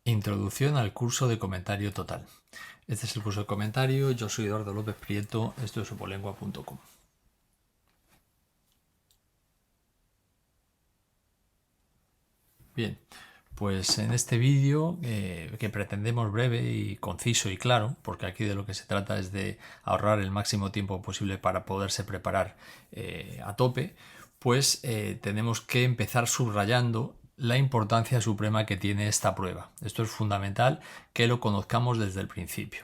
Introducción al curso de comentario total. Este es el curso de comentario. Yo soy Eduardo López Prieto. Esto es opolengua.com. Bien, pues en este vídeo que pretendemos breve y conciso y claro, porque aquí de lo que se trata es de ahorrar el máximo tiempo posible para poderse preparar a tope, pues tenemos que empezar subrayando la importancia suprema que tiene esta prueba. Esto es fundamental que lo conozcamos desde el principio.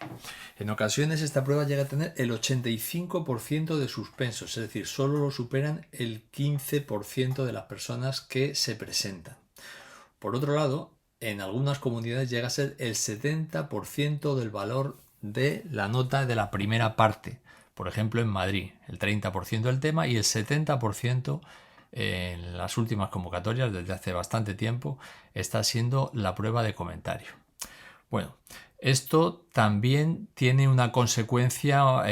En ocasiones esta prueba llega a tener el 85% de suspensos, es decir, solo lo superan el 15% de las personas que se presentan. Por otro lado, en algunas comunidades llega a ser el 70% del valor de la nota de la primera parte. Por ejemplo, en Madrid, el 30% del tema y el 70% en las últimas convocatorias, desde hace bastante tiempo, está siendo la prueba de comentario. Bueno, esto también tiene una consecuencia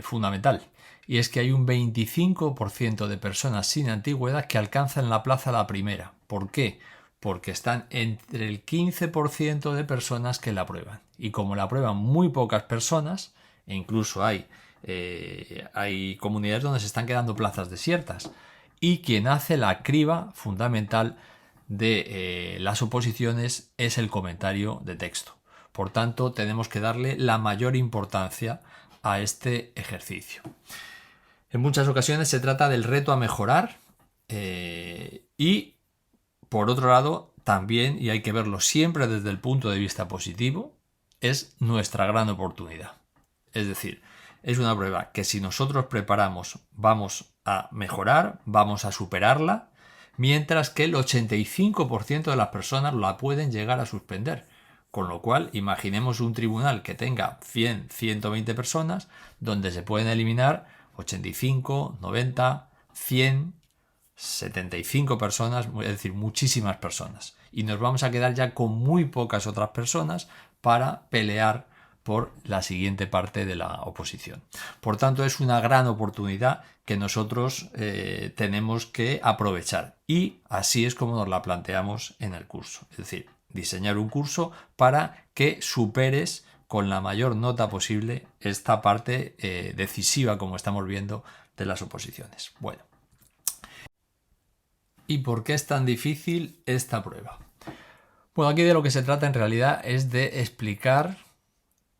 fundamental, y es que hay un 25% de personas sin antigüedad que alcanzan la plaza a la primera. ¿Por qué? Porque están entre el 15% de personas que la prueban. Y como la prueban muy pocas personas, e incluso hay comunidades donde se están quedando plazas desiertas, y quien hace la criba fundamental de las oposiciones es el comentario de texto. Por tanto, tenemos que darle la mayor importancia a este ejercicio. En muchas ocasiones se trata del reto a mejorar y, por otro lado, también, y hay que verlo siempre desde el punto de vista positivo, es nuestra gran oportunidad. Es decir, es una prueba que si nosotros preparamos vamos a mejorar, vamos a superarla, mientras que el 85% de las personas la pueden llegar a suspender. Con lo cual, imaginemos un tribunal que tenga 100, 120 personas, donde se pueden eliminar 85, 90, 100, 75 personas, es decir, muchísimas personas. Y nos vamos a quedar ya con muy pocas otras personas para pelear por la siguiente parte de la oposición. Por tanto, es una gran oportunidad que nosotros tenemos que aprovechar. Y así es como nos la planteamos en el curso. Es decir, diseñar un curso para que superes con la mayor nota posible esta parte decisiva, como estamos viendo, de las oposiciones. Bueno. ¿Y por qué es tan difícil esta prueba? Bueno, aquí de lo que se trata en realidad es de explicar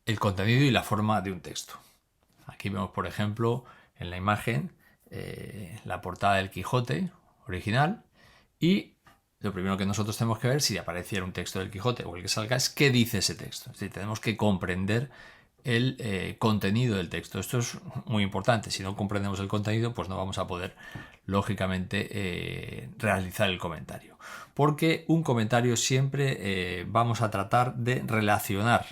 el contenido y la forma de un texto. Aquí vemos, por ejemplo, en la imagen la portada del Quijote original, y lo primero que nosotros tenemos que ver, si apareciera un texto del Quijote o el que salga, es qué dice ese texto. Es decir, tenemos que comprender el contenido del texto. Esto es muy importante. Si no comprendemos el contenido, pues no vamos a poder, lógicamente, realizar el comentario. Porque un comentario siempre vamos a tratar de relacionar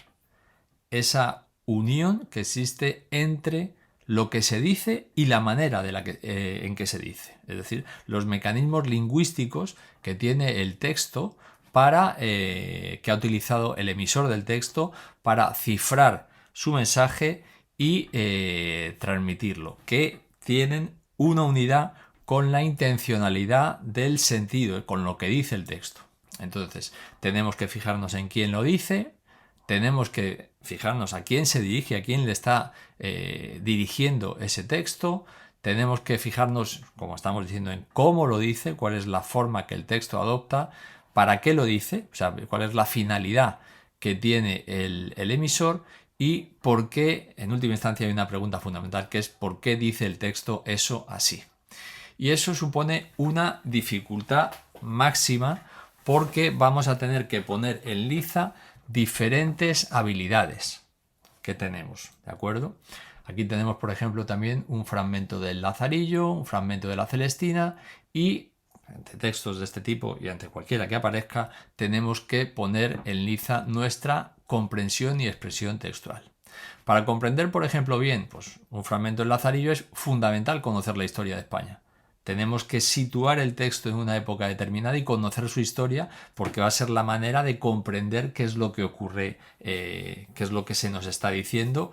esa unión que existe entre lo que se dice y la manera en que se dice. Es decir, los mecanismos lingüísticos que tiene el texto que ha utilizado el emisor del texto para cifrar su mensaje y transmitirlo, que tienen una unidad con la intencionalidad del sentido, con lo que dice el texto. Entonces, tenemos que fijarnos en quién lo dice, tenemos que fijarnos a quién se dirige, a quién le está dirigiendo ese texto. Tenemos que fijarnos, como estamos diciendo, en cómo lo dice, cuál es la forma que el texto adopta, para qué lo dice, o sea, cuál es la finalidad que tiene el emisor y por qué, en última instancia, hay una pregunta fundamental que es ¿por qué dice el texto eso así? Y eso supone una dificultad máxima porque vamos a tener que poner en liza diferentes habilidades que tenemos, ¿de acuerdo? Aquí tenemos, por ejemplo, también un fragmento del Lazarillo, un fragmento de la Celestina, y ante textos de este tipo y ante cualquiera que aparezca, tenemos que poner en liza nuestra comprensión y expresión textual. Para comprender, por ejemplo, bien, pues un fragmento del Lazarillo es fundamental conocer la historia de España. Tenemos que situar el texto en una época determinada y conocer su historia, porque va a ser la manera de comprender qué es lo que ocurre, qué es lo que se nos está diciendo.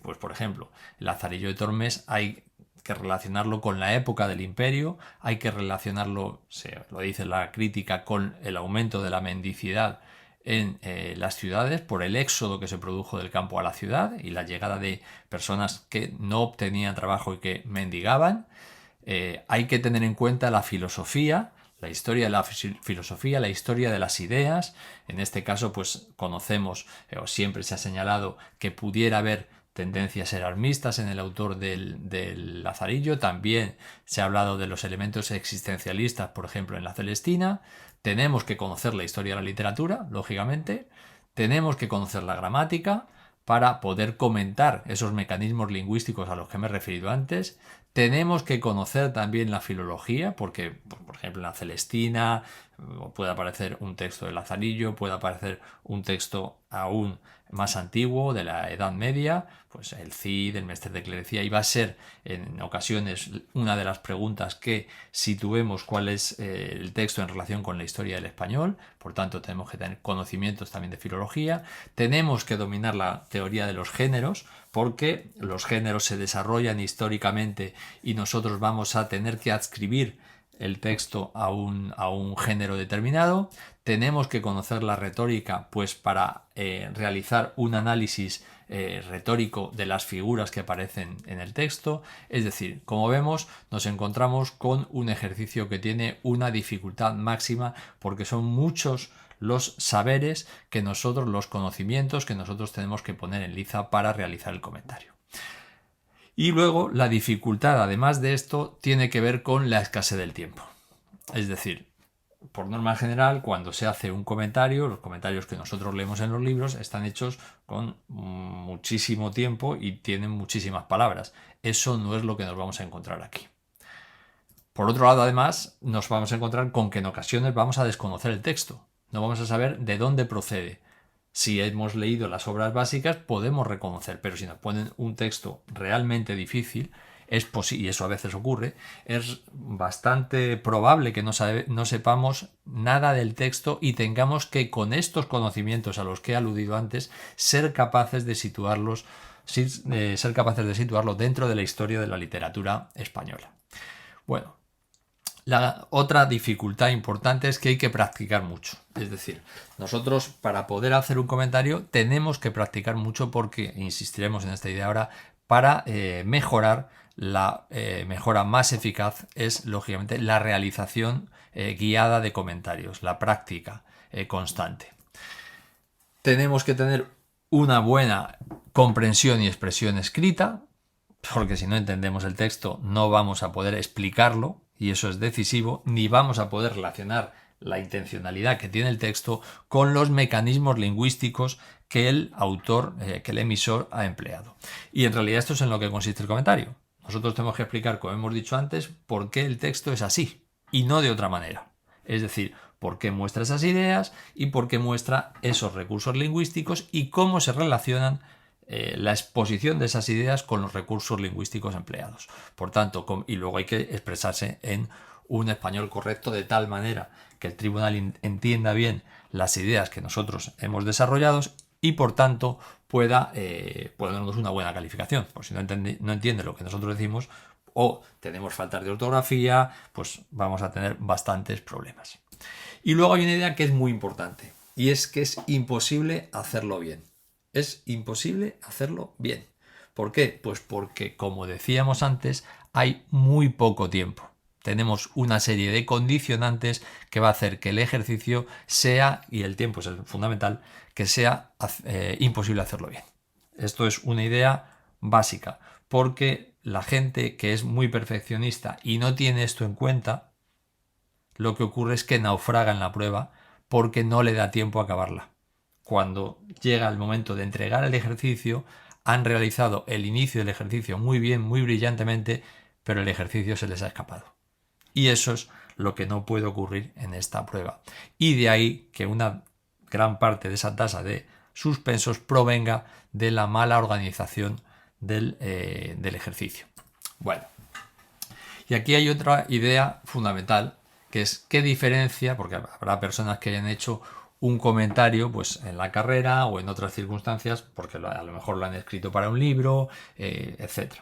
Pues por ejemplo, el Lazarillo de Tormes hay que relacionarlo con la época del imperio, hay que relacionarlo, lo dice la crítica, con el aumento de la mendicidad en las ciudades por el éxodo que se produjo del campo a la ciudad y la llegada de personas que no obtenían trabajo y que mendigaban. Hay que tener en cuenta la filosofía, la historia de la filosofía, la historia de las ideas. En este caso, pues conocemos, o siempre se ha señalado, que pudiera haber tendencias erasmistas en el autor del Lazarillo. También se ha hablado de los elementos existencialistas, por ejemplo, en la Celestina. Tenemos que conocer la historia de la literatura, lógicamente. Tenemos que conocer la gramática para poder comentar esos mecanismos lingüísticos a los que me he referido antes. Tenemos que conocer también la filología, porque, por ejemplo, en la Celestina puede aparecer un texto de Lazarillo, puede aparecer un texto aún más antiguo, de la Edad Media, pues el Cid, el Mestre de Clerecía, y va a ser en ocasiones una de las preguntas que situemos cuál es el texto en relación con la historia del español. Por tanto, tenemos que tener conocimientos también de filología. Tenemos que dominar la teoría de los géneros, porque los géneros se desarrollan históricamente y nosotros vamos a tener que adscribir el texto a un género determinado. Tenemos que conocer la retórica, pues para realizar un análisis retórico de las figuras que aparecen en el texto. Es decir, como vemos, nos encontramos con un ejercicio que tiene una dificultad máxima porque son muchos los saberes que nosotros, los conocimientos que nosotros tenemos que poner en liza para realizar el comentario. Y luego la dificultad, además de esto, tiene que ver con la escasez del tiempo. Es decir, por norma general, cuando se hace un comentario, los comentarios que nosotros leemos en los libros están hechos con muchísimo tiempo y tienen muchísimas palabras. Eso no es lo que nos vamos a encontrar aquí. Por otro lado, además, nos vamos a encontrar con que en ocasiones vamos a desconocer el texto. No vamos a saber de dónde procede. Si hemos leído las obras básicas podemos reconocer, pero si nos ponen un texto realmente difícil, y eso a veces ocurre, es bastante probable que no sepamos nada del texto y tengamos que, con estos conocimientos a los que he aludido antes, ser capaces de situarlo dentro de la historia de la literatura española. Bueno, la otra dificultad importante es que hay que practicar mucho. Es decir, nosotros para poder hacer un comentario tenemos que practicar mucho porque, insistiremos en esta idea ahora, para mejorar, la mejora más eficaz es lógicamente la realización guiada de comentarios, la práctica constante. Tenemos que tener una buena comprensión y expresión escrita, porque si no entendemos el texto no vamos a poder explicarlo, y eso es decisivo, ni vamos a poder relacionar la intencionalidad que tiene el texto con los mecanismos lingüísticos que el autor, que el emisor ha empleado. Y en realidad esto es en lo que consiste el comentario. Nosotros tenemos que explicar, como hemos dicho antes, por qué el texto es así y no de otra manera. Es decir, por qué muestra esas ideas y por qué muestra esos recursos lingüísticos y cómo se relacionan la exposición de esas ideas con los recursos lingüísticos empleados. Por tanto, y luego hay que expresarse en un español correcto de tal manera que el tribunal entienda bien las ideas que nosotros hemos desarrollado y por tanto pueda darnos una buena calificación. Por si no entiende lo que nosotros decimos o tenemos faltas de ortografía, pues vamos a tener bastantes problemas. Y luego hay una idea que es muy importante y es que es imposible hacerlo bien. Es imposible hacerlo bien. ¿Por qué? Pues porque, como decíamos antes, hay muy poco tiempo. Tenemos una serie de condicionantes que va a hacer que el ejercicio sea, y el tiempo es el fundamental, que sea imposible hacerlo bien. Esto es una idea básica, porque la gente que es muy perfeccionista y no tiene esto en cuenta, lo que ocurre es que naufraga en la prueba porque no le da tiempo a acabarla. Cuando llega el momento de entregar el ejercicio, han realizado el inicio del ejercicio muy bien, muy brillantemente, pero el ejercicio se les ha escapado. Y eso es lo que no puede ocurrir en esta prueba. Y de ahí que una gran parte de esa tasa de suspensos provenga de la mala organización del ejercicio. Bueno, y aquí hay otra idea fundamental, que es qué diferencia, porque habrá personas que hayan hecho un comentario pues en la carrera o en otras circunstancias, porque a lo mejor lo han escrito para un libro, etc.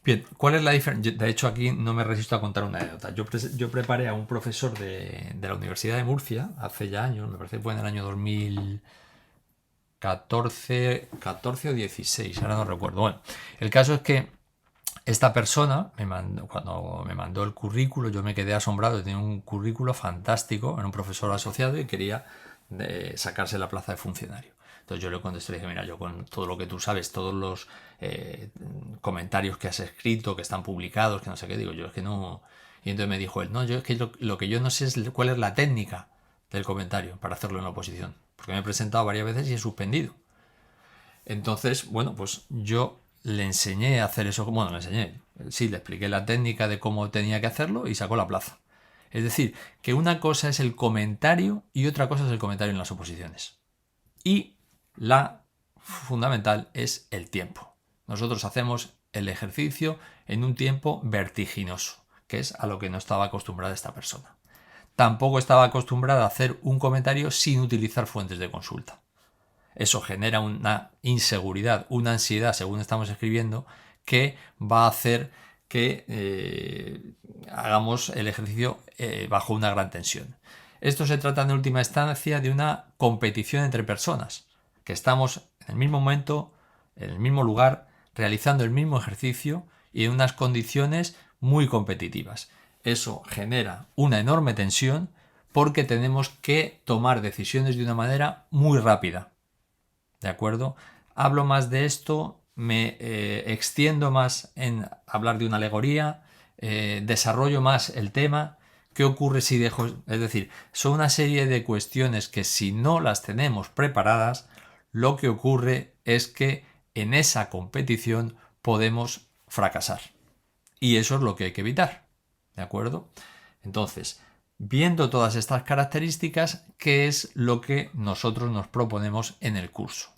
Bien, ¿cuál es la diferencia? De hecho, aquí no me resisto a contar una anécdota. Yo preparé a un profesor de la Universidad de Murcia hace ya años, me parece que fue en el año 2014 o 16, ahora no recuerdo. Bueno, el caso es que esta persona, cuando me mandó el currículo, yo me quedé asombrado, tenía un currículo fantástico, era un profesor asociado y quería sacarse la plaza de funcionario. Entonces yo le contesté y dije, mira, yo con todo lo que tú sabes, todos los comentarios que has escrito, que están publicados, que no sé qué, digo, yo es que no... Y entonces me dijo él, no, yo es que lo que yo no sé es cuál es la técnica del comentario para hacerlo en la oposición, porque me he presentado varias veces y he suspendido. Entonces, bueno, pues yo le enseñé a hacer eso, bueno, le enseñé, sí, le expliqué la técnica de cómo tenía que hacerlo y sacó la plaza. Es decir, que una cosa es el comentario y otra cosa es el comentario en las oposiciones. Y la fundamental es el tiempo. Nosotros hacemos el ejercicio en un tiempo vertiginoso, que es a lo que no estaba acostumbrada esta persona. Tampoco estaba acostumbrada a hacer un comentario sin utilizar fuentes de consulta. Eso genera una inseguridad, una ansiedad, según estamos escribiendo, que va a hacer que hagamos el ejercicio bajo una gran tensión. Esto se trata en última instancia de una competición entre personas, que estamos en el mismo momento, en el mismo lugar, realizando el mismo ejercicio y en unas condiciones muy competitivas. Eso genera una enorme tensión porque tenemos que tomar decisiones de una manera muy rápida. ¿De acuerdo? Hablo más de esto, me extiendo más en hablar de una alegoría, desarrollo más el tema. ¿Qué ocurre si dejo? Es decir, son una serie de cuestiones que si no las tenemos preparadas, lo que ocurre es que en esa competición podemos fracasar. Y eso es lo que hay que evitar. ¿De acuerdo? Entonces, viendo todas estas características, ¿qué es lo que nosotros nos proponemos en el curso?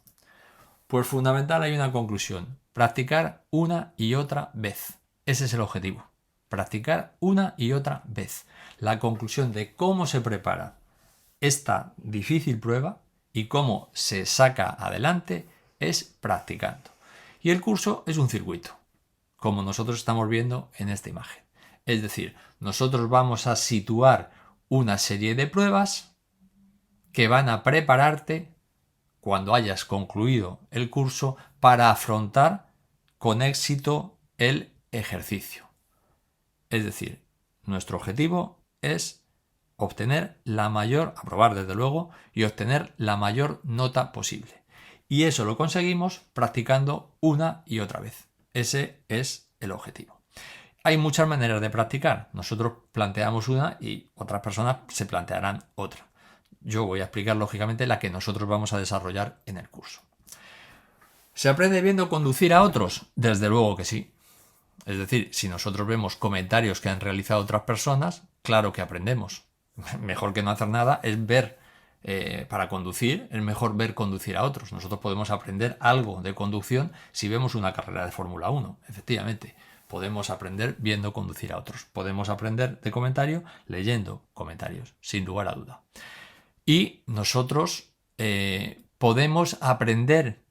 Pues fundamental, hay una conclusión. Practicar una y otra vez. Ese es el objetivo. Practicar una y otra vez. La conclusión de cómo se prepara esta difícil prueba y cómo se saca adelante es practicando. Y el curso es un circuito, como nosotros estamos viendo en esta imagen. Es decir, nosotros vamos a situar una serie de pruebas que van a prepararte cuando hayas concluido el curso para afrontar con éxito el ejercicio. Es decir, nuestro objetivo es aprobar desde luego, y obtener la mayor nota posible. Y eso lo conseguimos practicando una y otra vez. Ese es el objetivo. Hay muchas maneras de practicar. Nosotros planteamos una y otras personas se plantearán otra. Yo voy a explicar lógicamente la que nosotros vamos a desarrollar en el curso. ¿Se aprende viendo conducir a otros? Desde luego que sí. Es decir, si nosotros vemos comentarios que han realizado otras personas, claro que aprendemos. Mejor que no hacer nada es ver, para conducir, es mejor ver conducir a otros. Nosotros podemos aprender algo de conducción si vemos una carrera de Fórmula 1, efectivamente. Podemos aprender viendo conducir a otros. Podemos aprender de comentario leyendo comentarios, sin lugar a duda. Y nosotros podemos aprender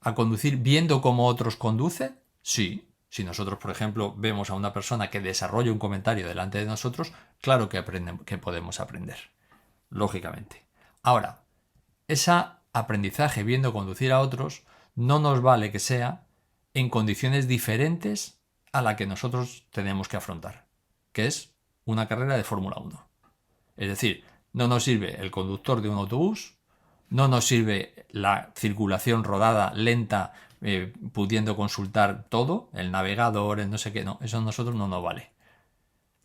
a conducir viendo cómo otros conducen. Sí. Si nosotros, por ejemplo, vemos a una persona que desarrolla un comentario delante de nosotros, claro que podemos aprender, lógicamente. Ahora, ese aprendizaje viendo conducir a otros no nos vale que sea en condiciones diferentes a la que nosotros tenemos que afrontar, que es una carrera de Fórmula 1. Es decir, no nos sirve el conductor de un autobús, no nos sirve la circulación rodada, lenta, pudiendo consultar todo, el navegador, el no sé qué, no, eso a nosotros no nos vale.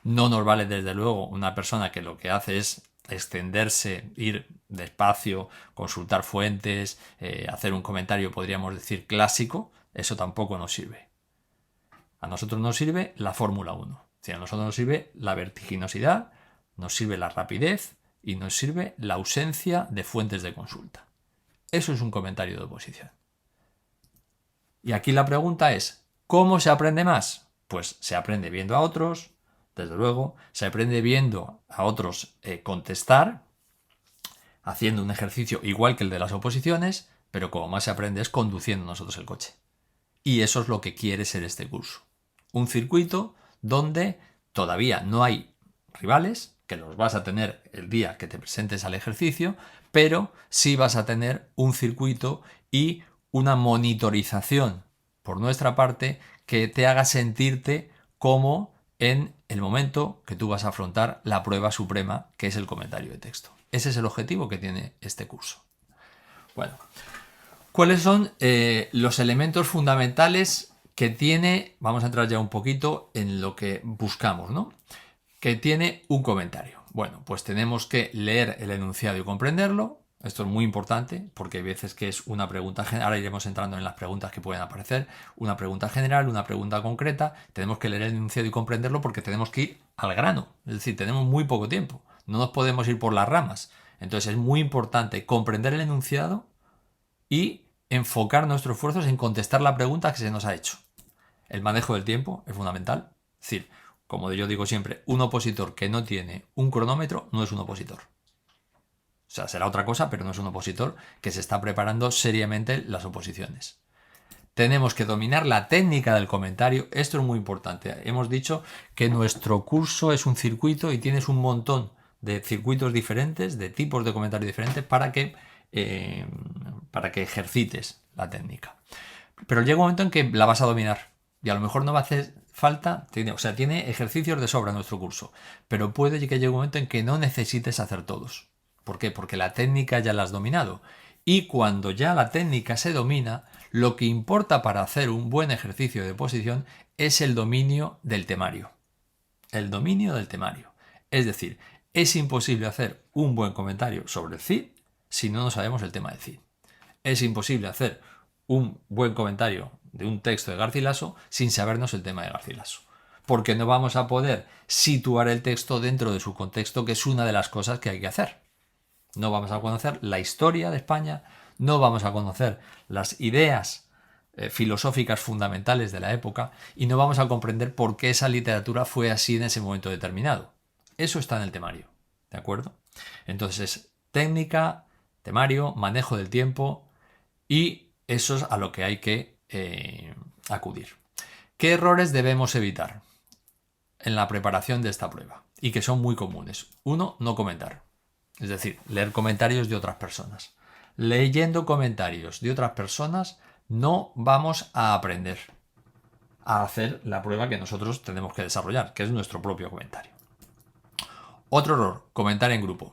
No nos vale desde luego una persona que lo que hace es extenderse, ir despacio, consultar fuentes, hacer un comentario, podríamos decir, clásico, eso tampoco nos sirve. A nosotros nos sirve la Fórmula 1, a nosotros nos sirve la vertiginosidad, nos sirve la rapidez y nos sirve la ausencia de fuentes de consulta. Eso es un comentario de oposición. Y aquí la pregunta es, ¿cómo se aprende más? Pues se aprende viendo a otros, desde luego, se aprende viendo a otros contestar, haciendo un ejercicio igual que el de las oposiciones, pero como más se aprende es conduciendo nosotros el coche. Y eso es lo que quiere ser este curso. un circuito donde todavía no hay rivales, que los vas a tener el día que te presentes al ejercicio, pero sí vas a tener un circuito y una monitorización por nuestra parte que te haga sentirte como en el momento que tú vas a afrontar la prueba suprema, que es el comentario de texto. Ese es el objetivo que tiene este curso. Bueno, ¿cuáles son los elementos fundamentales que tiene? Vamos a entrar ya un poquito en lo que buscamos, ¿no? Que tiene un comentario. Bueno, pues tenemos que leer el enunciado y comprenderlo. Esto es muy importante porque hay veces que es una pregunta general. Ahora iremos entrando en las preguntas que pueden aparecer. Una pregunta general, una pregunta concreta. Tenemos que leer el enunciado y comprenderlo porque tenemos que ir al grano. Es decir, tenemos muy poco tiempo. No nos podemos ir por las ramas. Entonces es muy importante comprender el enunciado y enfocar nuestros esfuerzos en contestar la pregunta que se nos ha hecho. El manejo del tiempo es fundamental. Es decir, como yo digo siempre, un opositor que no tiene un cronómetro no es un opositor. O sea, será otra cosa, pero no es un opositor que se está preparando seriamente las oposiciones. Tenemos que dominar la técnica del comentario. Esto es muy importante. Hemos dicho que nuestro curso es un circuito y tienes un montón de circuitos diferentes, de tipos de comentarios diferentes para que ejercites la técnica. Pero llega un momento en que la vas a dominar y a lo mejor no va a hacer falta, tiene ejercicios de sobra nuestro curso, pero puede que llegue un momento en que no necesites hacer todos. ¿Por qué? Porque la técnica ya la has dominado. Y cuando ya la técnica se domina, lo que importa para hacer un buen ejercicio de oposición es el dominio del temario. El dominio del temario. Es decir, es imposible hacer un buen comentario sobre el CID si no sabemos el tema del CID. Es imposible hacer un buen comentario de un texto de Garcilaso sin sabernos el tema de Garcilaso. Porque no vamos a poder situar el texto dentro de su contexto, que es una de las cosas que hay que hacer. No vamos a conocer la historia de España, no vamos a conocer las ideas filosóficas fundamentales de la época y no vamos a comprender por qué esa literatura fue así en ese momento determinado. Eso está en el temario, ¿de acuerdo? Entonces es técnica, temario, manejo del tiempo y eso es a lo que hay que acudir. ¿Qué errores debemos evitar en la preparación de esta prueba? Y que son muy comunes. Uno, no comentar. Es decir, leer comentarios de otras personas. Leyendo comentarios de otras personas no vamos a aprender a hacer la prueba que nosotros tenemos que desarrollar, que es nuestro propio comentario. Otro error, comentar en grupo.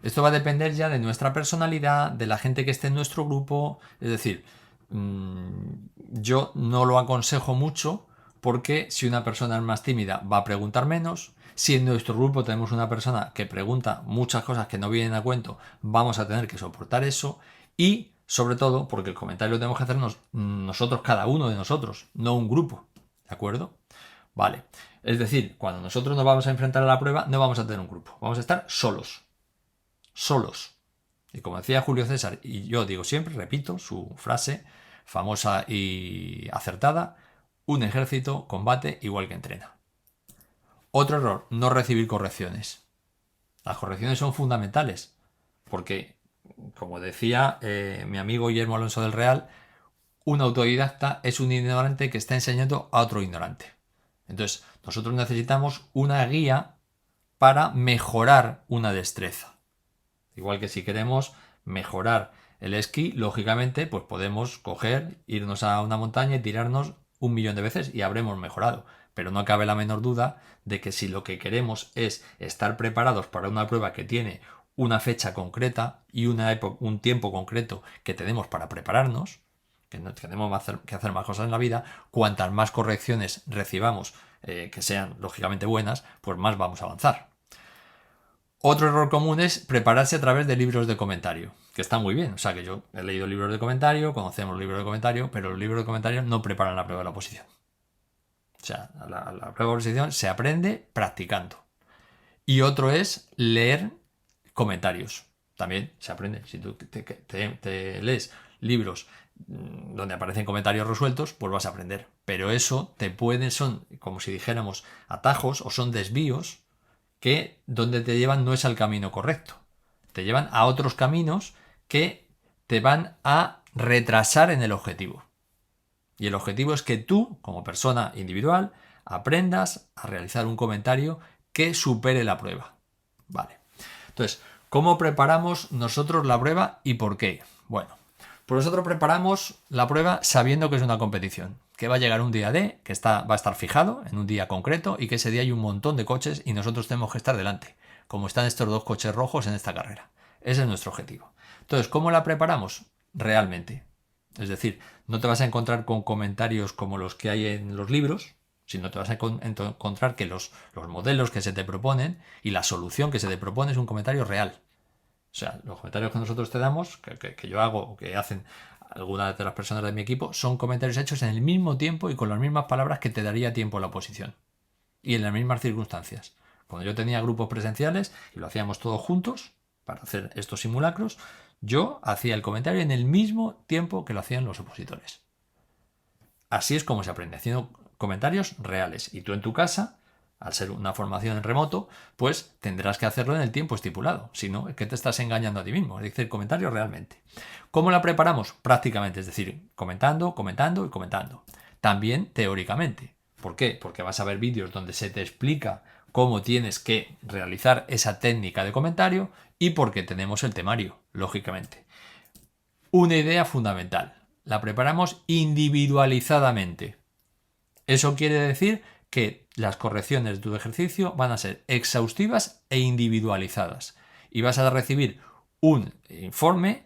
Esto va a depender ya de nuestra personalidad, de la gente que esté en nuestro grupo. Es decir, yo no lo aconsejo mucho porque si una persona es más tímida va a preguntar menos. Si en nuestro grupo tenemos una persona que pregunta muchas cosas que no vienen a cuento, vamos a tener que soportar eso. Y sobre todo porque el comentario lo tenemos que hacernos nosotros, cada uno de nosotros, no un grupo. ¿De acuerdo? Vale. Es decir, cuando nosotros nos vamos a enfrentar a la prueba, no vamos a tener un grupo. Vamos a estar solos. Solos. Y como decía Julio César, y yo digo siempre, repito su frase famosa y acertada, un ejército combate igual que entrena. Otro error, no recibir correcciones. Las correcciones son fundamentales, porque, como decía mi amigo Guillermo Alonso del Real, un autodidacta es un ignorante que está enseñando a otro ignorante. Entonces, nosotros necesitamos una guía para mejorar una destreza. Igual que si queremos mejorar el esquí, lógicamente, pues podemos coger, irnos a una montaña y tirarnos 1.000.000 de veces y habremos mejorado. Pero no cabe la menor duda de que si lo que queremos es estar preparados para una prueba que tiene una fecha concreta y un tiempo concreto que tenemos para prepararnos, que tenemos que hacer más cosas en la vida, cuantas más correcciones recibamos que sean lógicamente buenas, pues más vamos a avanzar. Otro error común es prepararse a través de libros de comentario, que está muy bien. O sea, que yo he leído libros de comentario, conocemos los libros de comentario, pero los libros de comentario no preparan la prueba de la oposición. O sea, la prueba de oposición se aprende practicando. Y otro es leer comentarios. También se aprende. Si tú te lees libros donde aparecen comentarios resueltos, pues vas a aprender. Pero eso son como si dijéramos atajos o son desvíos que donde te llevan no es al camino correcto. Te llevan a otros caminos que te van a retrasar en el objetivo. Y el objetivo es que tú, como persona individual, aprendas a realizar un comentario que supere la prueba. Vale. Entonces, ¿cómo preparamos nosotros la prueba y por qué? Bueno, pues nosotros preparamos la prueba sabiendo que es una competición, que va a llegar un día D, que va a estar fijado en un día concreto y que ese día hay un montón de coches y nosotros tenemos que estar delante, como están estos 2 coches rojos en esta carrera. Ese es nuestro objetivo. Entonces, ¿cómo la preparamos? Realmente. Es decir, no te vas a encontrar con comentarios como los que hay en los libros, sino te vas a encontrar que los modelos que se te proponen y la solución que se te propone es un comentario real. O sea, los comentarios que nosotros te damos, que yo hago o que hacen algunas de las personas de mi equipo, son comentarios hechos en el mismo tiempo y con las mismas palabras que te daría tiempo la oposición. Y en las mismas circunstancias. Cuando yo tenía grupos presenciales y lo hacíamos todos juntos para hacer estos simulacros, yo hacía el comentario en el mismo tiempo que lo hacían los opositores. Así es como se aprende, haciendo comentarios reales. Y tú en tu casa, al ser una formación en remoto, pues tendrás que hacerlo en el tiempo estipulado. Si no, es que te estás engañando a ti mismo. Es decir, comentarios realmente. ¿Cómo la preparamos? Prácticamente, es decir, comentando, comentando y comentando. También teóricamente. ¿Por qué? Porque vas a ver vídeos donde se te explica cómo tienes que realizar esa técnica de comentario y porque tenemos el temario, lógicamente. Una idea fundamental. La preparamos individualizadamente. Eso quiere decir que las correcciones de tu ejercicio van a ser exhaustivas e individualizadas. Y vas a recibir un informe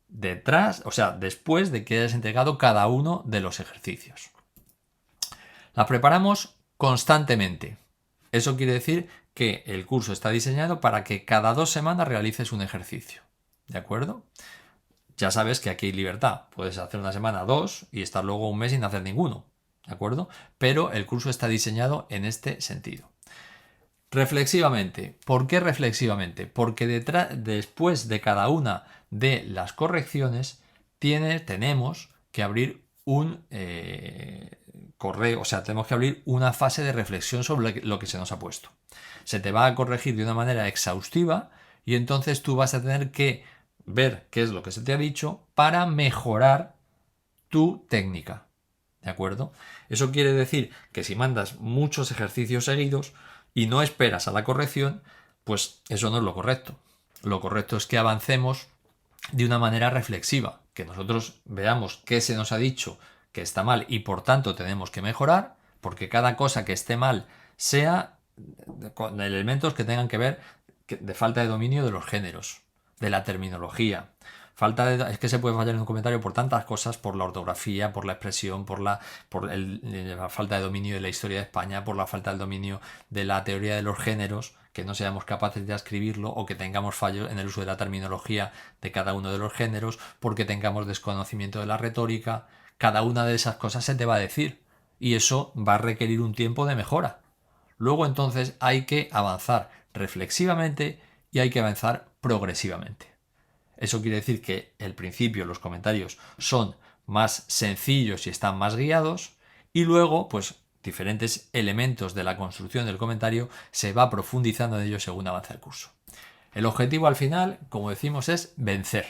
detrás, o sea, después de que hayas entregado cada uno de los ejercicios. La preparamos constantemente. Eso quiere decir que el curso está diseñado para que cada 2 semanas realices un ejercicio. ¿De acuerdo? Ya sabes que aquí hay libertad. Puedes hacer una semana 2 y estar luego un mes sin hacer ninguno. ¿De acuerdo? Pero el curso está diseñado en este sentido. Reflexivamente. ¿Por qué reflexivamente? Porque después de cada una de las correcciones tenemos que abrir un correo, o sea, tenemos que abrir una fase de reflexión sobre lo que se nos ha puesto. Se te va a corregir de una manera exhaustiva y entonces tú vas a tener que ver qué es lo que se te ha dicho para mejorar tu técnica. ¿De acuerdo? Eso quiere decir que si mandas muchos ejercicios seguidos y no esperas a la corrección, pues eso no es lo correcto. Lo correcto es que avancemos de una manera reflexiva, que nosotros veamos qué se nos ha dicho que está mal y por tanto tenemos que mejorar, porque cada cosa que esté mal sea con elementos que tengan que ver de falta de dominio de los géneros, de la terminología. Es que se puede fallar en un comentario por tantas cosas, por la ortografía, por la expresión, por la falta de dominio de la historia de España, por la falta de dominio de la teoría de los géneros, que no seamos capaces de escribirlo o que tengamos fallos en el uso de la terminología de cada uno de los géneros, porque tengamos desconocimiento de la retórica. Cada una de esas cosas se te va a decir y eso va a requerir un tiempo de mejora. Luego entonces hay que avanzar reflexivamente y hay que avanzar progresivamente. Eso quiere decir que al principio los comentarios son más sencillos y están más guiados y luego pues diferentes elementos de la construcción del comentario se va profundizando en ellos según avanza el curso. El objetivo al final, como decimos, es vencer.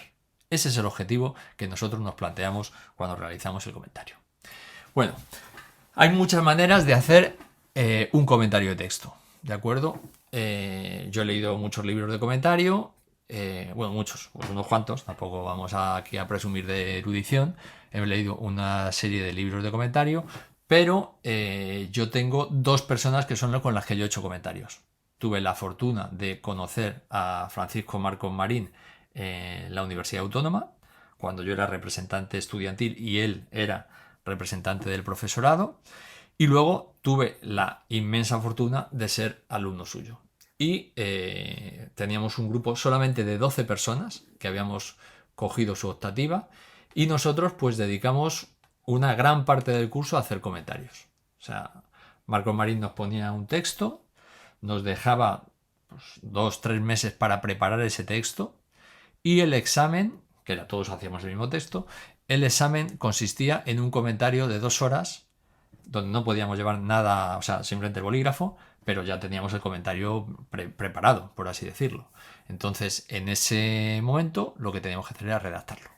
Ese es el objetivo que nosotros nos planteamos cuando realizamos el comentario. Bueno, hay muchas maneras de hacer un comentario de texto, ¿de acuerdo? Yo he leído muchos libros de comentario, bueno, muchos, unos cuantos, tampoco vamos aquí a presumir de erudición. He leído una serie de libros de comentario, pero yo tengo 2 personas que son con las que yo he hecho comentarios. Tuve la fortuna de conocer a Francisco Marcos Marín en la Universidad Autónoma, cuando yo era representante estudiantil y él era representante del profesorado. Y luego tuve la inmensa fortuna de ser alumno suyo. Y teníamos un grupo solamente de 12 personas que habíamos cogido su optativa y nosotros pues dedicamos una gran parte del curso a hacer comentarios. O sea, Marcos Marín nos ponía un texto, nos dejaba pues, 2-3 meses para preparar ese texto y el examen, que era todos hacíamos el mismo texto, el examen consistía en un comentario de 2 horas donde no podíamos llevar nada, o sea, simplemente el bolígrafo, pero ya teníamos el comentario preparado, por así decirlo. Entonces, en ese momento, lo que teníamos que hacer era redactarlo.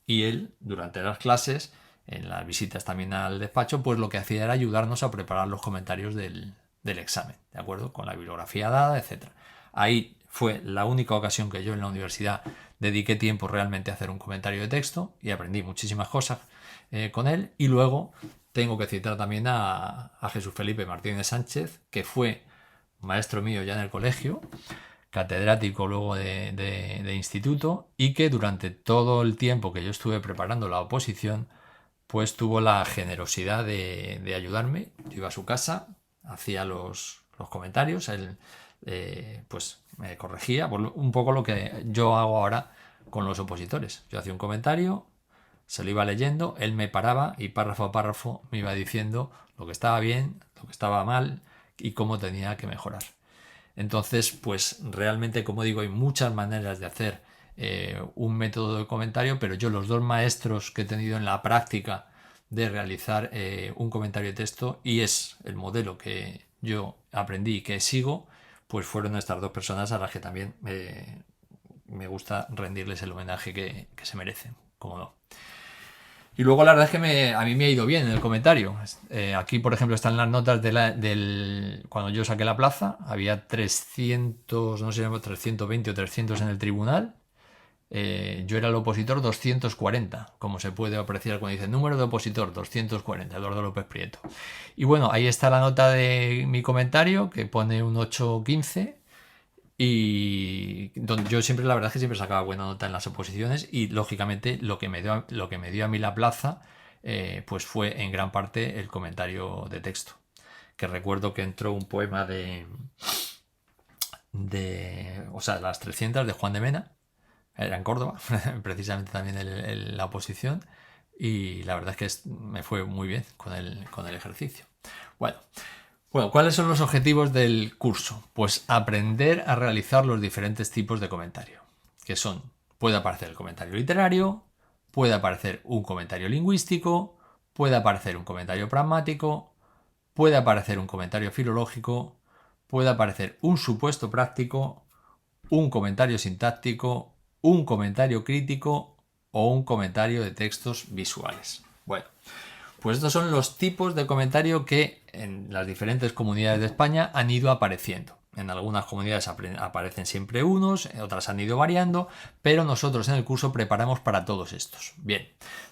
Y él, durante las clases, en las visitas también al despacho, pues lo que hacía era ayudarnos a preparar los comentarios del examen, ¿de acuerdo? Con la bibliografía dada, etc. Ahí fue la única ocasión que yo en la universidad dediqué tiempo realmente a hacer un comentario de texto y aprendí muchísimas cosas con él. Y luego tengo que citar también a Jesús Felipe Martínez Sánchez, que fue maestro mío ya en el colegio, catedrático luego de instituto, y que durante todo el tiempo que yo estuve preparando la oposición, pues tuvo la generosidad de ayudarme. Yo iba a su casa, hacía los comentarios, él pues me corregía, por un poco lo que yo hago ahora con los opositores. Yo hacía un comentario, se lo iba leyendo, él me paraba y párrafo a párrafo me iba diciendo lo que estaba bien, lo que estaba mal y cómo tenía que mejorar. Entonces, pues realmente, como digo, hay muchas maneras de hacer un método de comentario, pero yo los dos maestros que he tenido en la práctica de realizar un comentario de texto, y es el modelo que yo aprendí y que sigo, pues fueron estas dos personas a las que también me gusta rendirles el homenaje que se merecen, como no. Y luego la verdad es que a mí me ha ido bien en el comentario. Aquí, por ejemplo, están las notas cuando yo saqué la plaza. Había 300, no sé, 320 o 300 en el tribunal. Yo era el opositor 240, como se puede apreciar cuando dice número de opositor 240, Eduardo López Prieto. Y bueno, ahí está la nota de mi comentario, que pone un 8,15. Y donde yo siempre, la verdad es que siempre sacaba buena nota en las oposiciones, y lógicamente lo que me dio a mí la plaza pues fue en gran parte el comentario de texto, que recuerdo que entró un poema o sea, las 300 de Juan de Mena, era en Córdoba, precisamente también la oposición, y la verdad es que me fue muy bien con el ejercicio. Bueno, ¿cuáles son los objetivos del curso? Pues aprender a realizar los diferentes tipos de comentario, que son, puede aparecer el comentario literario, puede aparecer un comentario lingüístico, puede aparecer un comentario pragmático, puede aparecer un comentario filológico, puede aparecer un supuesto práctico, un comentario sintáctico, un comentario crítico o un comentario de textos visuales. Bueno, pues estos son los tipos de comentario que en las diferentes comunidades de España han ido apareciendo. En algunas comunidades aparecen siempre unos, en otras han ido variando, pero nosotros en el curso preparamos para todos estos. Bien,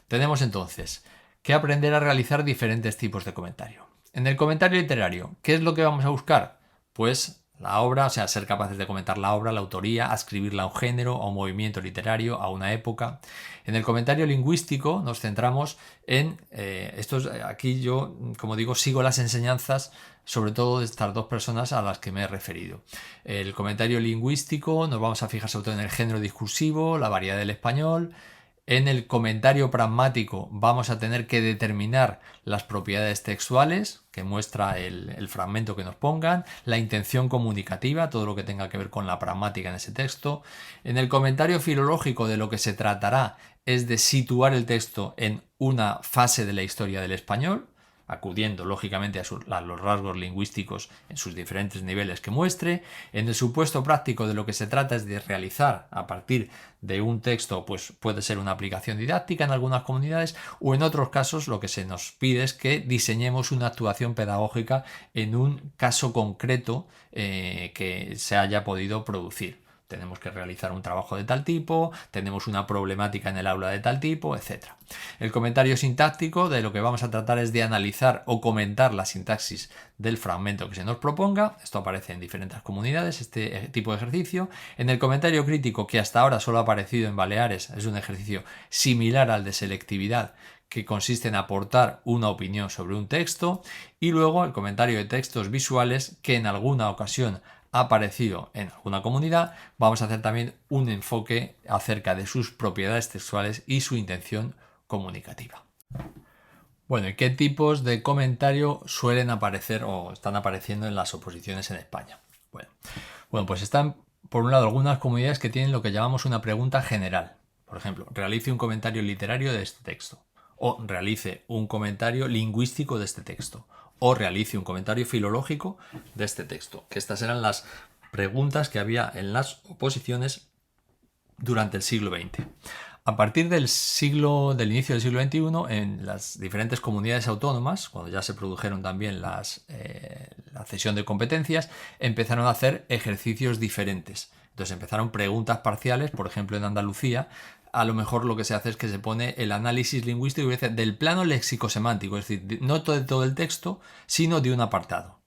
tenemos entonces que aprender a realizar diferentes tipos de comentario. En el comentario literario, ¿qué es lo que vamos a buscar? Pues la obra, o sea, ser capaces de comentar la obra, la autoría, ascribirla a un género, a un movimiento literario, a una época. En el comentario lingüístico nos centramos en aquí yo, como digo, sigo las enseñanzas sobre todo de estas dos personas a las que me he referido. El comentario lingüístico nos vamos a fijar sobre todo en el género discursivo, la variedad del español. En el comentario pragmático vamos a tener que determinar las propiedades textuales que muestra el fragmento que nos pongan, la intención comunicativa, todo lo que tenga que ver con la pragmática en ese texto. En el comentario filológico de lo que se tratará es de situar el texto en una fase de la historia del español, acudiendo lógicamente a los rasgos lingüísticos en sus diferentes niveles que muestre. En el supuesto práctico de lo que se trata es de realizar a partir de un texto, pues puede ser una aplicación didáctica en algunas comunidades, o en otros casos lo que se nos pide es que diseñemos una actuación pedagógica en un caso concreto que se haya podido producir. Tenemos que realizar un trabajo de tal tipo, tenemos una problemática en el aula de tal tipo, etc. El comentario sintáctico de lo que vamos a tratar es de analizar o comentar la sintaxis del fragmento que se nos proponga. Esto aparece en diferentes comunidades, este tipo de ejercicio. En el comentario crítico, que hasta ahora solo ha aparecido en Baleares, es un ejercicio similar al de selectividad, que consiste en aportar una opinión sobre un texto. Y luego el comentario de textos visuales, que en alguna ocasión ha aparecido en alguna comunidad. Vamos a hacer también un enfoque acerca de sus propiedades textuales y su intención comunicativa. Bueno, ¿y qué tipos de comentario suelen aparecer o están apareciendo en las oposiciones en España? Bueno, pues están, por un lado, algunas comunidades que tienen lo que llamamos una pregunta general. Por ejemplo, realice un comentario literario de este texto, o realice un comentario lingüístico de este texto, o realice un comentario filológico de este texto. Que estas eran las preguntas que había en las oposiciones durante el siglo XX. A partir del inicio del siglo XXI, en las diferentes comunidades autónomas, cuando ya se produjeron también la cesión de competencias, empezaron a hacer ejercicios diferentes. Entonces empezaron preguntas parciales, por ejemplo en Andalucía, a lo mejor lo que se hace es que se pone el análisis lingüístico del plano léxico-semántico, es decir, no de todo el texto, sino de un apartado.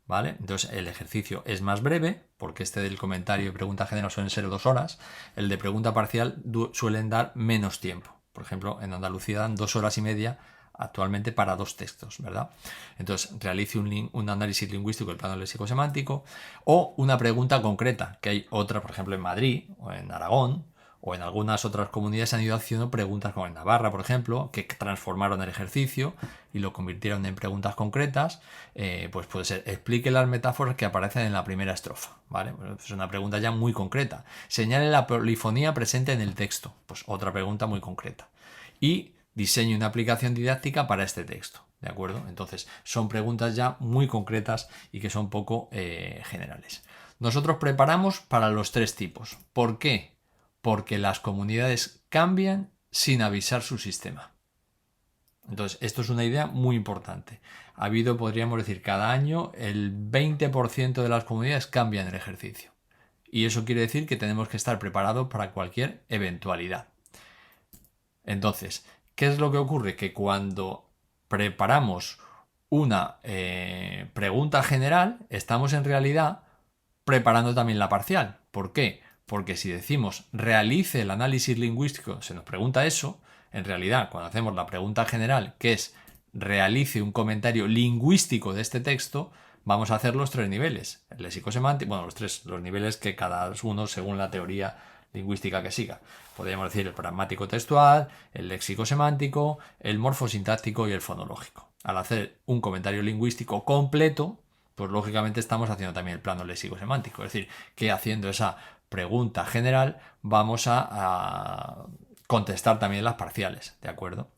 ¿Vale? Entonces el ejercicio es más breve, porque este del comentario y pregunta general suelen ser 2 horas, el de pregunta parcial suelen dar menos tiempo. Por ejemplo, en Andalucía dan 2 horas y media actualmente para 2 textos, ¿verdad? Entonces realice un análisis lingüístico del plano léxico-semántico o una pregunta concreta, que hay otra, por ejemplo, en Madrid o en Aragón, o en algunas otras comunidades han ido haciendo preguntas como en Navarra, por ejemplo, que transformaron el ejercicio y lo convirtieron en preguntas concretas. Pues puede ser, explique las metáforas que aparecen en la primera estrofa, ¿vale? Es una pregunta ya muy concreta. Señale la polifonía presente en el texto, pues otra pregunta muy concreta. Y diseñe una aplicación didáctica para este texto, ¿de acuerdo? Entonces, son preguntas ya muy concretas y que son poco generales. Nosotros preparamos para los 3 tipos. ¿Por qué? Porque las comunidades cambian sin avisar su sistema. Entonces, esto es una idea muy importante. Ha habido, podríamos decir, cada año el 20% de las comunidades cambian el ejercicio. Y eso quiere decir que tenemos que estar preparados para cualquier eventualidad. Entonces, ¿qué es lo que ocurre? Que cuando preparamos una pregunta general, estamos en realidad preparando también la parcial. ¿Por qué? Porque si decimos realice el análisis lingüístico, se nos pregunta eso, en realidad cuando hacemos la pregunta general, que es realice un comentario lingüístico de este texto, vamos a hacer los 3 niveles. El léxico-semántico, bueno, los niveles que cada uno según la teoría lingüística que siga. Podríamos decir el pragmático textual, el léxico-semántico, el morfosintáctico y el fonológico. Al hacer un comentario lingüístico completo, pues lógicamente estamos haciendo también el plano léxico-semántico. Es decir, que haciendo esa pregunta general vamos a contestar también las parciales, ¿de acuerdo?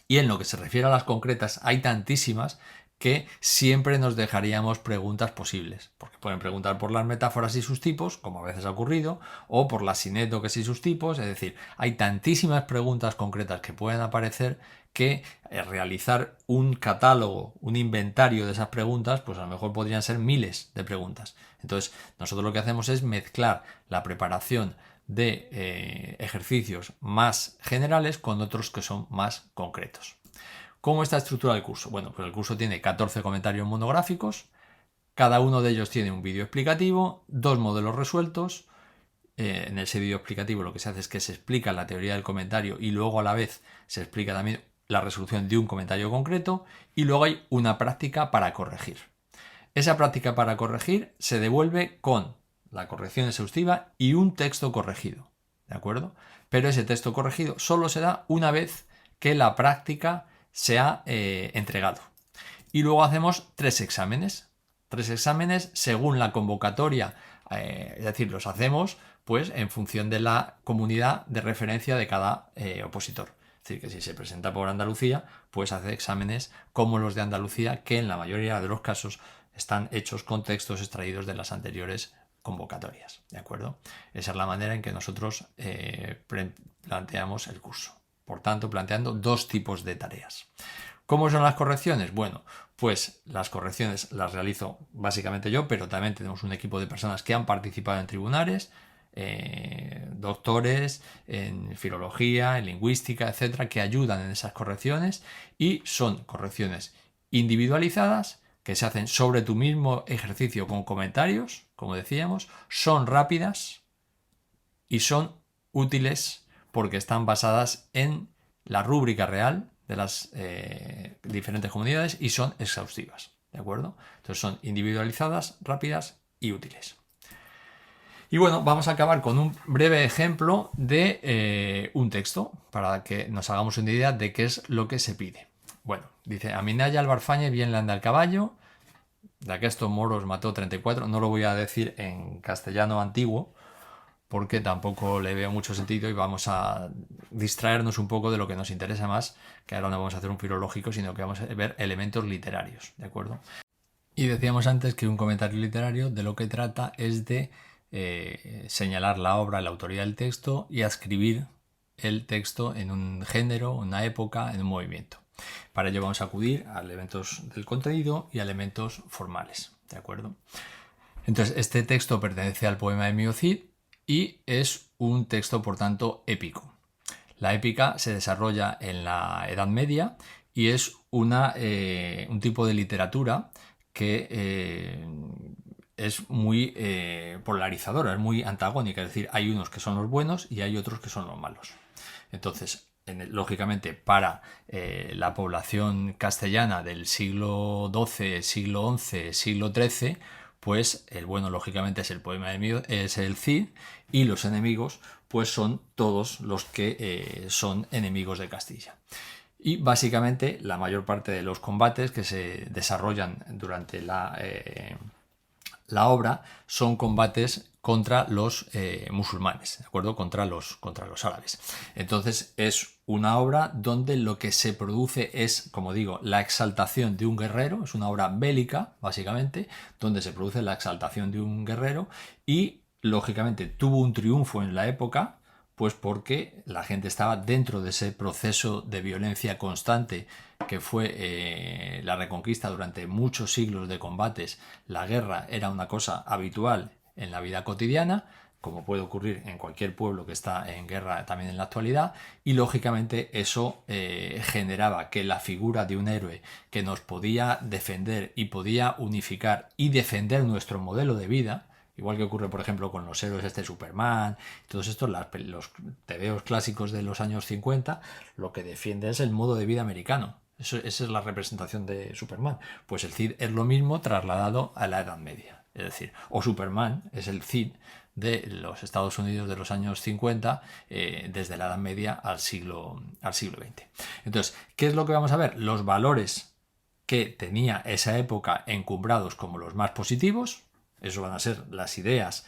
Y en lo que se refiere a las concretas, hay tantísimas que siempre nos dejaríamos preguntas posibles, porque pueden preguntar por las metáforas y sus tipos, como a veces ha ocurrido, o por las sinétoques y sus tipos, es decir, hay tantísimas preguntas concretas que pueden aparecer que realizar un catálogo, un inventario de esas preguntas, pues a lo mejor podrían ser miles de preguntas. Entonces, nosotros lo que hacemos es mezclar la preparación de ejercicios más generales con otros que son más concretos. ¿Cómo está estructurado el curso? Bueno, pues el curso tiene 14 comentarios monográficos, cada uno de ellos tiene un vídeo explicativo, 2 modelos resueltos. En ese vídeo explicativo lo que se hace es que se explica la teoría del comentario y luego a la vez se explica también la resolución de un comentario concreto y luego hay una práctica para corregir. Esa práctica para corregir se devuelve con la corrección exhaustiva y un texto corregido, ¿de acuerdo? Pero ese texto corregido solo se da una vez que la práctica se ha entregado. Y luego hacemos 3 exámenes. 3 exámenes según la convocatoria, es decir, los hacemos pues en función de la comunidad de referencia de cada opositor. Es decir, que si se presenta por Andalucía, pues hace exámenes como los de Andalucía, que en la mayoría de los casos están hechos con textos extraídos de las anteriores convocatorias, ¿de acuerdo? Esa es la manera en que nosotros planteamos el curso. Por tanto, planteando 2 tipos de tareas. ¿Cómo son las correcciones? Bueno, pues las correcciones las realizo básicamente yo, pero también tenemos un equipo de personas que han participado en tribunales, doctores en filología, en lingüística, etcétera, que ayudan en esas correcciones y son correcciones individualizadas que se hacen sobre tu mismo ejercicio con comentarios, como decíamos, son rápidas y son útiles porque están basadas en la rúbrica real de las diferentes comunidades y son exhaustivas, ¿de acuerdo? Entonces son individualizadas, rápidas y útiles. Y bueno, vamos a acabar con un breve ejemplo de un texto para que nos hagamos una idea de qué es lo que se pide. Bueno, dice, a Minaya Albarfañe bien le anda el caballo, de aquestos moros mató 34, no lo voy a decir en castellano antiguo, porque tampoco le veo mucho sentido y vamos a distraernos un poco de lo que nos interesa más, que ahora no vamos a hacer un filológico, sino que vamos a ver elementos literarios, ¿de acuerdo? Y decíamos antes que un comentario literario de lo que trata es de señalar la obra, la autoría del texto y adscribir el texto en un género, una época, en un movimiento. Para ello vamos a acudir a elementos del contenido y a elementos formales, ¿de acuerdo? Entonces, este texto pertenece al poema de Emilio Cid y es un texto, por tanto, épico. La épica se desarrolla en la Edad Media y es un tipo de literatura que es muy polarizadora, es muy antagónica, es decir, hay unos que son los buenos y hay otros que son los malos. Entonces, lógicamente, para la población castellana del siglo XII, siglo XI, siglo XIII, pues el bueno, lógicamente, es el poema es el Cid, y los enemigos, pues son todos los que son enemigos de Castilla. Y básicamente la mayor parte de los combates que se desarrollan durante la obra son combates contra los musulmanes, ¿de acuerdo? Contra los árabes. Entonces es una obra donde lo que se produce es, como digo, la exaltación de un guerrero, es una obra bélica, básicamente, donde se produce la exaltación de un guerrero y, lógicamente, tuvo un triunfo en la época, pues porque la gente estaba dentro de ese proceso de violencia constante que fue la reconquista durante muchos siglos de combates. La guerra era una cosa habitual en la vida cotidiana, como puede ocurrir en cualquier pueblo que está en guerra también en la actualidad, y lógicamente eso generaba que la figura de un héroe que nos podía defender y podía unificar y defender nuestro modelo de vida, igual que ocurre, por ejemplo, con los héroes Superman, todos estos, los tebeos clásicos de los años 50, lo que defiende es el modo de vida americano. Esa es la representación de Superman. Pues el Cid es lo mismo trasladado a la Edad Media. Es decir, o Superman es el Cid de los Estados Unidos de los años 50, desde la Edad Media al siglo XX. Entonces, ¿qué es lo que vamos a ver? Los valores que tenía esa época encumbrados como los más positivos. Eso van a ser las ideas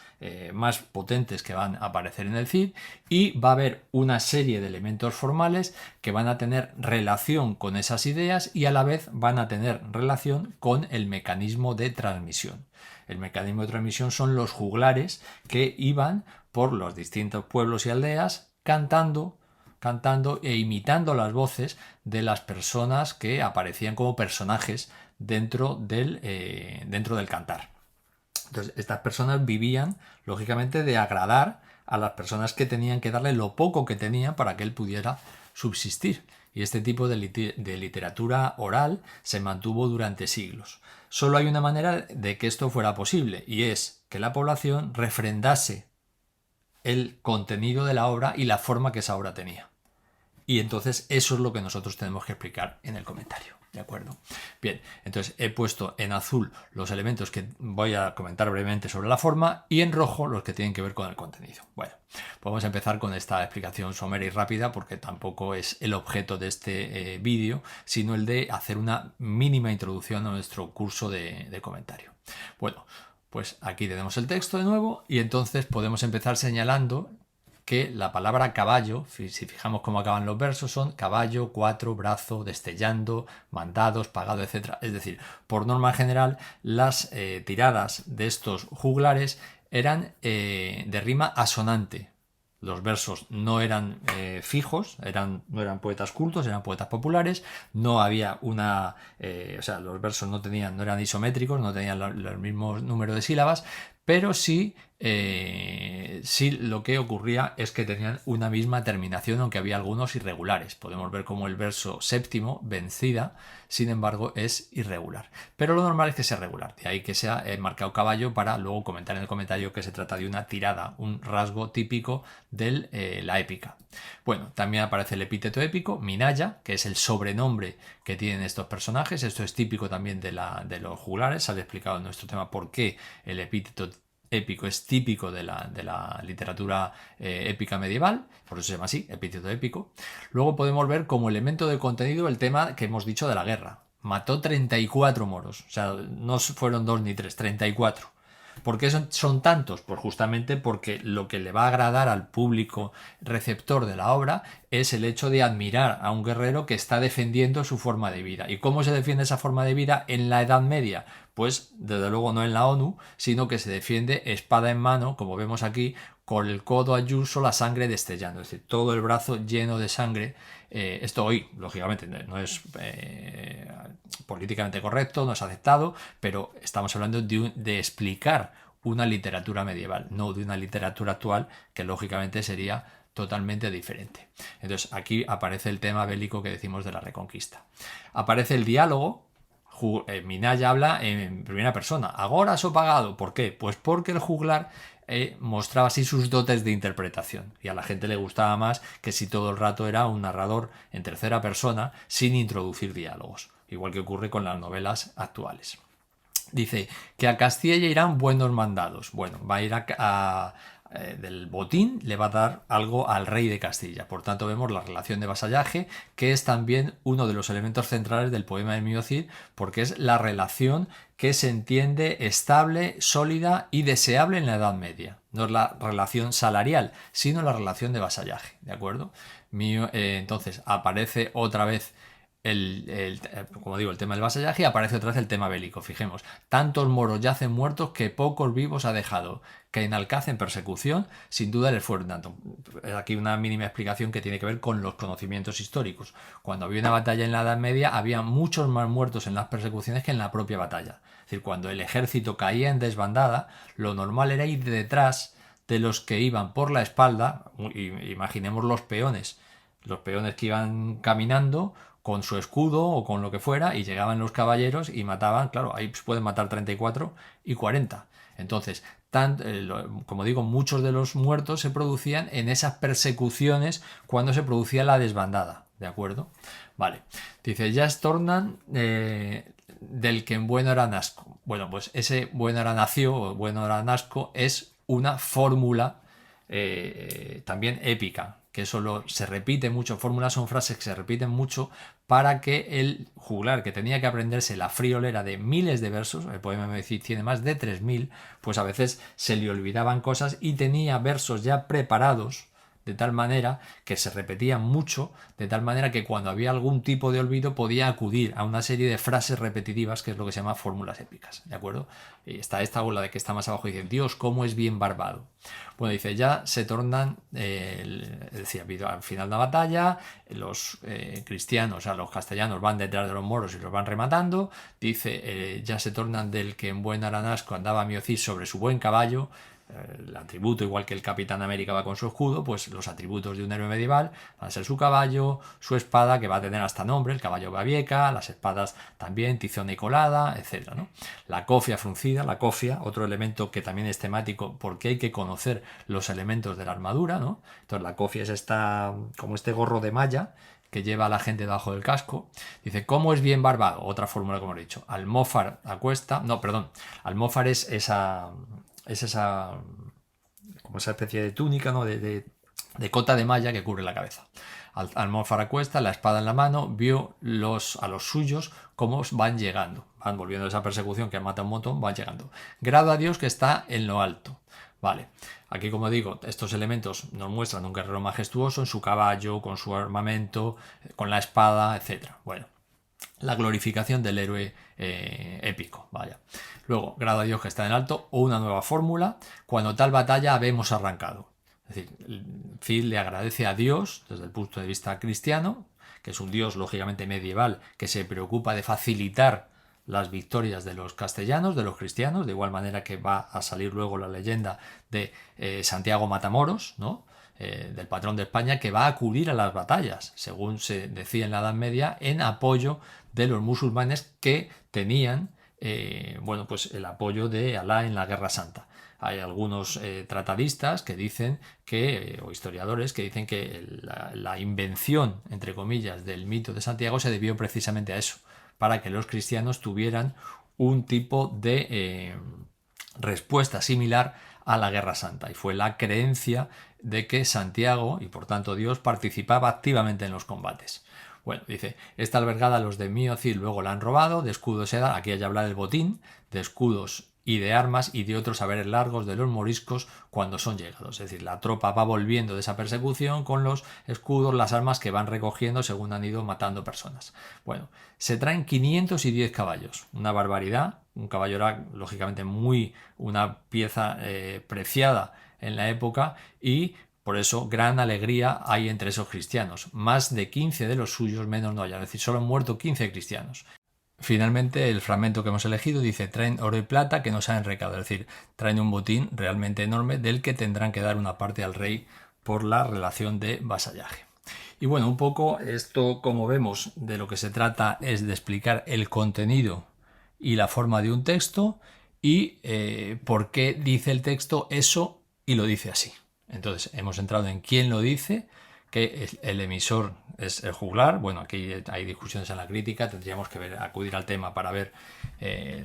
más potentes que van a aparecer en el Cid, y va a haber una serie de elementos formales que van a tener relación con esas ideas y a la vez van a tener relación con el mecanismo de transmisión. El mecanismo de transmisión son los juglares que iban por los distintos pueblos y aldeas cantando e imitando las voces de las personas que aparecían como personajes dentro del cantar. Entonces, estas personas vivían, lógicamente, de agradar a las personas que tenían que darle lo poco que tenían para que él pudiera subsistir. Y este tipo de literatura oral se mantuvo durante siglos. Solo hay una manera de que esto fuera posible, y es que la población refrendase el contenido de la obra y la forma que esa obra tenía. Y entonces eso es lo que nosotros tenemos que explicar en el comentario. ¿De acuerdo? Bien, entonces he puesto en azul los elementos que voy a comentar brevemente sobre la forma y en rojo los que tienen que ver con el contenido. Bueno, vamos a empezar con esta explicación somera y rápida porque tampoco es el objeto de este vídeo, sino el de hacer una mínima introducción a nuestro curso de comentario. Bueno, pues aquí tenemos el texto de nuevo y entonces podemos empezar señalando que la palabra caballo, si fijamos cómo acaban los versos, son caballo, cuatro, brazo, destellando, mandados, pagado, etc. Es decir, por norma general, las tiradas de estos juglares eran de rima asonante. Los versos no eran fijos, no eran poetas cultos, eran poetas populares, no había una... o sea, los versos no eran isométricos, no tenían el mismo número de sílabas, pero sí lo que ocurría es que tenían una misma terminación, aunque había algunos irregulares. Podemos ver como el verso séptimo, vencida, sin embargo, es irregular. Pero lo normal es que sea regular, de ahí que sea marcado caballo para luego comentar en el comentario que se trata de una tirada, un rasgo típico de la épica. Bueno, también aparece el epíteto épico, Minaya, que es el sobrenombre que tienen estos personajes. Esto es típico también de los juglares. Sale explicado en nuestro tema por qué el epíteto épico es típico de la literatura épica medieval, por eso se llama así, epíteto épico. Luego podemos ver como elemento de contenido el tema que hemos dicho de la guerra. Mató 34 moros, o sea, no fueron 2 ni 3, 34. ¿Por qué son tantos? Pues justamente porque lo que le va a agradar al público receptor de la obra es el hecho de admirar a un guerrero que está defendiendo su forma de vida. ¿Y cómo se defiende esa forma de vida en la Edad Media? Pues desde luego no en la ONU, sino que se defiende espada en mano, como vemos aquí, con el codo Ayuso la sangre destellando, es decir, todo el brazo lleno de sangre. Esto hoy, lógicamente, no es políticamente correcto, no es aceptado, pero estamos hablando de explicar una literatura medieval, no de una literatura actual que lógicamente sería totalmente diferente. Entonces aquí aparece el tema bélico que decimos de la Reconquista. Aparece el diálogo. Minaya habla en primera persona. Agora so pagado. ¿Por qué? Pues porque el juglar mostraba así sus dotes de interpretación y a la gente le gustaba más que si todo el rato era un narrador en tercera persona sin introducir diálogos, igual que ocurre con las novelas actuales. Dice que a Castilla irán buenos mandados. Bueno, va a ir del botín, le va a dar algo al rey de Castilla. Por tanto, vemos la relación de vasallaje, que es también uno de los elementos centrales del poema de Emilio Cid, porque es la relación que se entiende estable, sólida y deseable en la Edad Media. No es la relación salarial, sino la relación de vasallaje, ¿de acuerdo? Entonces, aparece otra vez como digo, el tema del vasallaje, y aparece otra vez el tema bélico. Fijemos, tantos moros yacen muertos que pocos vivos ha dejado, que en Alcázar en persecución, sin duda les fueron tanto. Aquí una mínima explicación que tiene que ver con los conocimientos históricos. Cuando había una batalla en la Edad Media, había muchos más muertos en las persecuciones que en la propia batalla. Es decir, cuando el ejército caía en desbandada, lo normal era ir detrás de los que iban por la espalda. Imaginemos los peones que iban caminando con su escudo o con lo que fuera, y llegaban los caballeros y mataban, claro, ahí pueden matar 34 y 40. Entonces, como digo, muchos de los muertos se producían en esas persecuciones cuando se producía la desbandada, ¿de acuerdo? Vale, dice, ya es tornan del que en bueno era nasco. Bueno, pues ese bueno era nació o bueno era nasco es una fórmula también épica, que eso se repite mucho. Fórmulas son frases que se repiten mucho para que el juglar, que tenía que aprenderse la friolera de miles de versos, el poema me tiene más de 3000, pues a veces se le olvidaban cosas y tenía versos ya preparados de tal manera que se repetían mucho, de tal manera que cuando había algún tipo de olvido podía acudir a una serie de frases repetitivas, que es lo que se llama fórmulas épicas, ¿de acuerdo? Y está esta ola de que está más abajo, dice, Dios, cómo es bien barbado. Bueno, dice, ya se tornan, decía, al final de la batalla, los cristianos, o sea, los castellanos van detrás de los moros y los van rematando. Dice, ya se tornan del que en buen aranasco andaba Miocís sobre su buen caballo. El atributo, igual que el Capitán América va con su escudo, pues los atributos de un héroe medieval van a ser su caballo, su espada, que va a tener hasta nombre, el caballo babieca, las espadas también, tizona y colada, etc., ¿no? La cofia fruncida, la cofia, otro elemento que también es temático, porque hay que conocer los elementos de la armadura, ¿no? Entonces la cofia es como este gorro de malla que lleva a la gente debajo del casco. Dice, ¿cómo es bien barbado? Otra fórmula, como he dicho. Almófar acuesta, no, perdón, almófar es esa como esa especie de túnica, ¿no? de cota de malla que cubre la cabeza. Almófar a cuesta, la espada en la mano, vio a los suyos cómo van llegando, van volviendo de esa persecución que mata un montón, van llegando. Grado a Dios que está en lo alto. Vale, aquí como digo, estos elementos nos muestran un guerrero majestuoso en su caballo, con su armamento, con la espada, etc. Bueno, la glorificación del héroe épico, vaya. Luego, grado a Dios que está en alto, o una nueva fórmula, cuando tal batalla habemos arrancado. Es decir, Cid le agradece a Dios, desde el punto de vista cristiano, que es un Dios lógicamente medieval, que se preocupa de facilitar las victorias de los castellanos, de los cristianos, de igual manera que va a salir luego la leyenda de Santiago Matamoros, ¿no? Del patrón de España, que va a acudir a las batallas, según se decía en la Edad Media, en apoyo de los musulmanes que tenían pues el apoyo de Alá en la Guerra Santa. Hay algunos tratadistas que dicen o historiadores que dicen que la invención, entre comillas, del mito de Santiago se debió precisamente a eso, para que los cristianos tuvieran un tipo de respuesta similar a la Guerra Santa, y fue la creencia de que Santiago, y por tanto Dios, participaba activamente en los combates. Bueno, dice, esta albergada los de Miocid luego la han robado, de escudos se da, aquí hay que hablar del botín, de escudos y de armas y de otros saberes largos de los moriscos cuando son llegados. Es decir, la tropa va volviendo de esa persecución con los escudos, las armas que van recogiendo según han ido matando personas. Bueno, se traen 510 caballos, una barbaridad. Un caballo era, lógicamente, una pieza preciada en la época y por eso gran alegría hay entre esos cristianos. Más de 15 de los suyos, menos no hayan. Es decir, solo han muerto 15 cristianos. Finalmente, el fragmento que hemos elegido dice: traen oro y plata que nos han recaudado. Es decir, traen un botín realmente enorme del que tendrán que dar una parte al rey por la relación de vasallaje. Y bueno, un poco esto, como vemos, de lo que se trata es de explicar el contenido y la forma de un texto y por qué dice el texto eso y lo dice así. Entonces, hemos entrado en quién lo dice, que el emisor es el juglar. Bueno, aquí hay discusiones en la crítica, tendríamos que acudir al tema para ver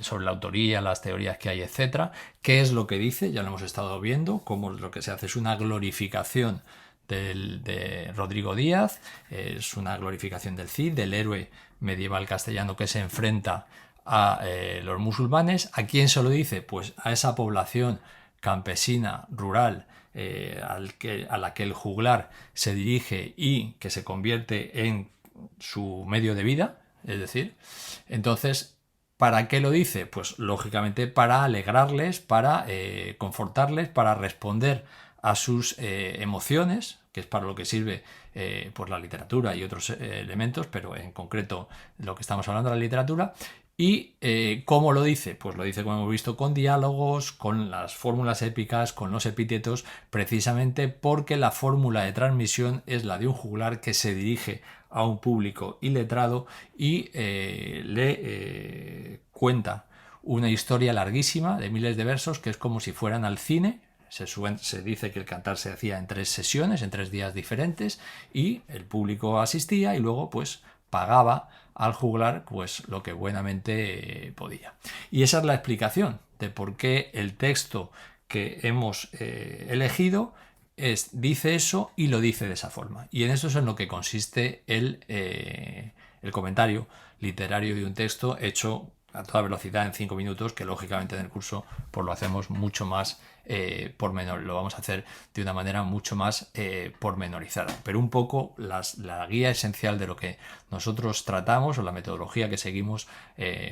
sobre la autoría, las teorías que hay, etcétera. ¿Qué es lo que dice? Ya lo hemos estado viendo, cómo lo que se hace es una glorificación de Rodrigo Díaz, es una glorificación del Cid, del héroe medieval castellano que se enfrenta a los musulmanes. ¿A quién se lo dice? Pues a esa población campesina, rural, a la que el juglar se dirige y que se convierte en su medio de vida, es decir, entonces, ¿para qué lo dice? Pues lógicamente para alegrarles, para confortarles, para responder a sus emociones, que es para lo que sirve pues la literatura y otros elementos, pero en concreto lo que estamos hablando de la literatura. ¿Y cómo lo dice? Pues lo dice, como hemos visto, con diálogos, con las fórmulas épicas, con los epítetos, precisamente porque la fórmula de transmisión es la de un juglar que se dirige a un público iletrado y le cuenta una historia larguísima de miles de versos, que es como si fueran al cine. Se dice que el cantar se hacía en 3 sesiones, en 3 días diferentes, y el público asistía y luego pues pagaba al juglar pues lo que buenamente podía. Y esa es la explicación de por qué el texto que hemos elegido dice eso y lo dice de esa forma. Y en eso es en lo que consiste el comentario literario de un texto hecho a toda velocidad en 5 minutos, que lógicamente en el curso pues lo hacemos mucho más lo vamos a hacer de una manera mucho más pormenorizada. Pero un poco la guía esencial de lo que nosotros tratamos o la metodología que seguimos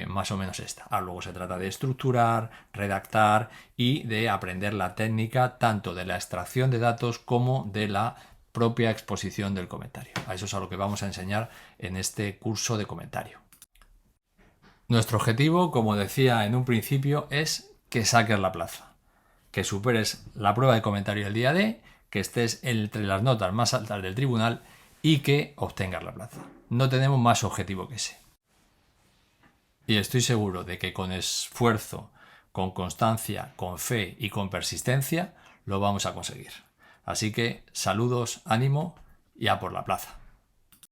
más o menos esta. Luego se trata de estructurar, redactar y de aprender la técnica tanto de la extracción de datos como de la propia exposición del comentario. A eso es a lo que vamos a enseñar en este curso de comentario. Nuestro objetivo, como decía en un principio, es que saques la plaza, que superes la prueba de comentario del día D, que estés entre las notas más altas del tribunal y que obtengas la plaza. No tenemos más objetivo que ese. Y estoy seguro de que con esfuerzo, con constancia, con fe y con persistencia lo vamos a conseguir. Así que saludos, ánimo y a por la plaza.